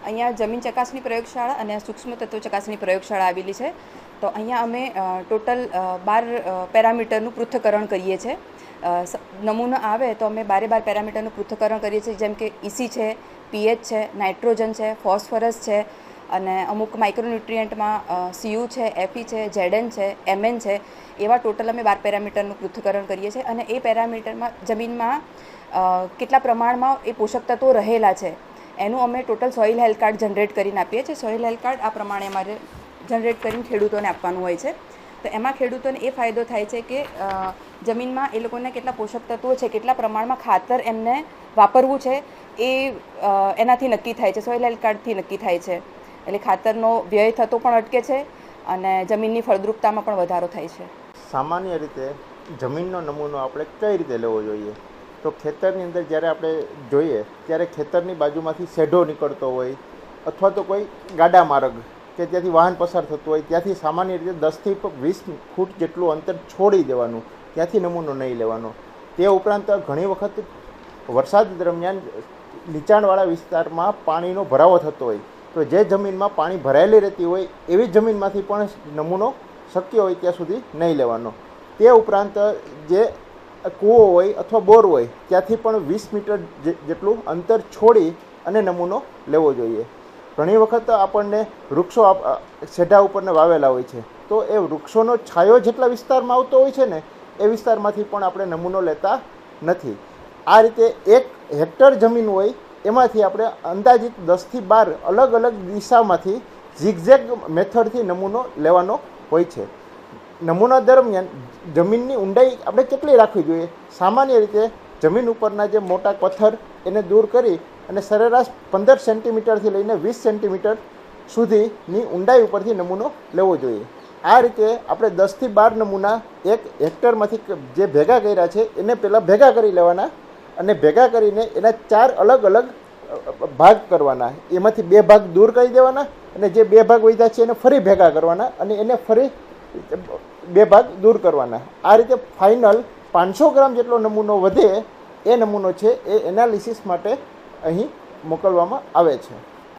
અહીંયા જમીન ચકાસણી પ્રયોગશાળા અને સૂક્ષ્મ તત્વ ચકાસણી પ્રયોગશાળા આવેલી છે. તો અહીંયા અમે ટોટલ 12 પેરામીટરનું પૃથ્થકરણ કરીએ છીએ. નમૂનો આવે તો અમે 12 પેરામીટરનું પૃથ્થકરણ કરીએ છીએ, જેમ કે ઇસી છે, પીએચ છે, નાઇટ્રોજન છે, ફોસ્ફરસ છે અને અમુક માઇક્રોન્યુટ્રિયન્ટમાં સીયુ છે, એફઈ છે, ઝેડએન છે, એમએન છે. એવા ટોટલ અમે 12 પેરામીટરનું પૃથ્થકરણ કરીએ છીએ અને એ પેરામીટરમાં જમીનમાં કેટલા પ્રમાણમાં એ પોષક તત્વો રહેલા છે એનું અમે total soil health card generate કરીને આપીએ છીએ. સોઇલ હેલ્થ કાર્ડ આ પ્રમાણે અમારે જનરેટ કરીને ખેડૂતોને આપવાનું હોય છે. તો એમાં ખેડૂતોને એ ફાયદો થાય છે કે જમીનમાં એ લોકોને કેટલા પોષક તત્વો છે, કેટલા પ્રમાણમાં ખાતર એમને વાપરવું છે એ એનાથી નક્કી થાય છે, સોઇલ હેલ્થ કાર્ડથી નક્કી થાય છે. એટલે ખાતરનો વ્યય થતો પણ અટકે છે અને જમીનની ફળદ્રુપતામાં પણ વધારો થાય છે. સામાન્ય રીતે જમીનનો નમૂનો આપણે કઈ રીતે લેવો જોઈએ? તો ખેતરની અંદર જ્યારે આપણે જોઈએ ત્યારે ખેતરની બાજુમાંથી શેઢો નીકળતો હોય અથવા તો કોઈ ગાડા માર્ગ કે ત્યાંથી વાહન પસાર થતું હોય ત્યાંથી સામાન્ય રીતે 10થી 20 ફૂટ જેટલું અંતર છોડી દેવાનું, ત્યાંથી નમૂનો નહીં લેવાનો. તે ઉપરાંત ઘણી વખત વરસાદ દરમિયાન નીચાણવાળા વિસ્તારમાં પાણીનો ભરાવો થતો હોય તો જે જમીનમાં પાણી ભરાયેલી રહેતી હોય એવી જમીનમાંથી પણ નમૂનો શક્ય હોય ત્યાં સુધી નહીં લેવાનો. તે ઉપરાંત જે કૂવો હોય અથવા બોર હોય ત્યાંથી પણ 20 મીટર જેટલું અંતર છોડી અને નમૂનો લેવો જોઈએ. ઘણી વખત આપણને વૃક્ષો શેઢા ઉપરને વાવેલા હોય છે તો એ વૃક્ષોનો છાયો જેટલા વિસ્તારમાં આવતો હોય છે ને એ વિસ્તારમાંથી પણ આપણે નમૂનો લેતા નથી. આ રીતે 1 હેક્ટર જમીન હોય એમાંથી આપણે અંદાજિત 10થી 12 અલગ અલગ દિશામાંથી ઝિગઝેગ મેથડથી નમૂનો લેવાનો હોય છે. નમૂના દરમિયાન જમીનની ઊંડાઈ આપણે કેટલી રાખવી જોઈએ? સામાન્ય રીતે જમીન ઉપરના જે મોટા પથ્થર એને દૂર કરી અને સરેરાશ 15 સેન્ટીમીટરથી લઈને 20 સેન્ટીમીટર સુધીની ઊંડાઈ ઉપરથી નમૂનો લેવો જોઈએ. આ રીતે આપણે 10થી 12 નમૂના 1 હેક્ટરમાંથી જે ભેગા કર્યા છે એને પહેલાં ભેગા કરી લેવાના અને ભેગા કરીને એના 4 અલગ અલગ ભાગ કરવાના. એમાંથી 2 ભાગ દૂર કરી દેવાના અને જે 2 ભાગ વધ્યા છે એને ફરી ભેગા કરવાના અને એને ફરી 2 ભાગ દૂર કરવાના. આ રીતે ફાઇનલ 500 ગ્રામ જેટલો નમૂનો વધે એ નમૂનો છે એ એનાલિસિસ માટે અહીં મોકલવામાં આવે છે.